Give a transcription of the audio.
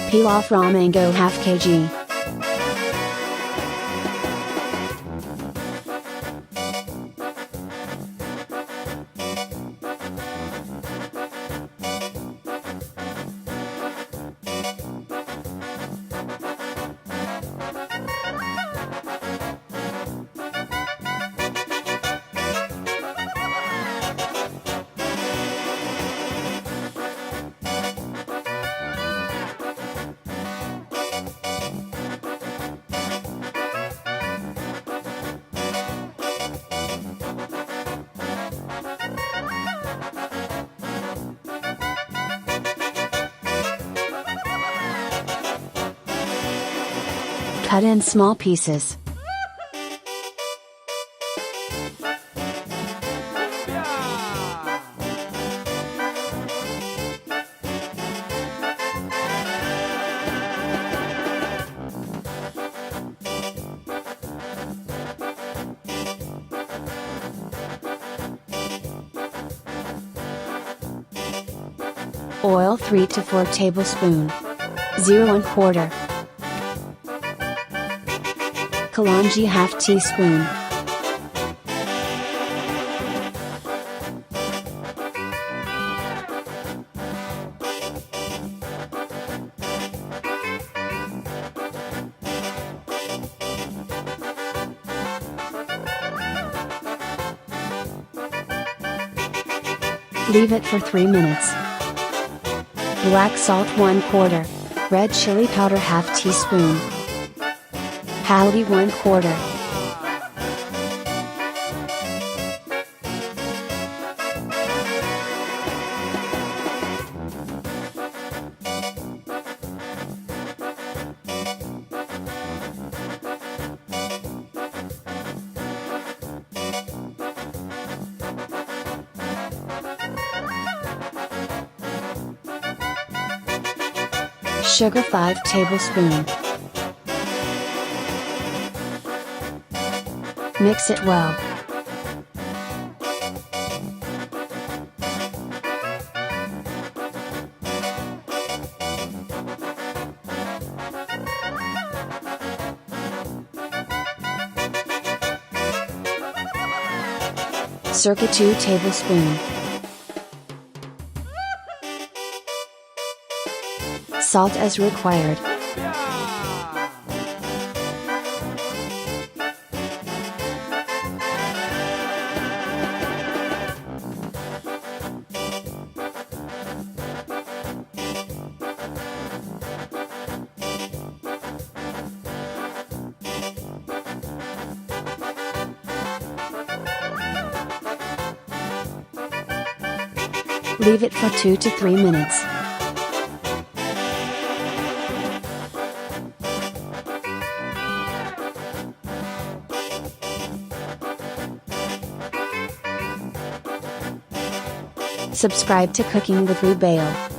Peel off raw mango ½ kg. Cut in small pieces. Oil 3 to 4 tablespoons. 0¼ Kalonji ½ teaspoon. Leave it for 3 minutes. Black salt 1/4. Red chili powder ½ teaspoon. Haldi 1/4. Sugar 5 tablespoons. Mix it well. Circa 2 tablespoons. Salt as required. Leave it for 2 to 3 minutes. Subscribe to Cooking with Rubail.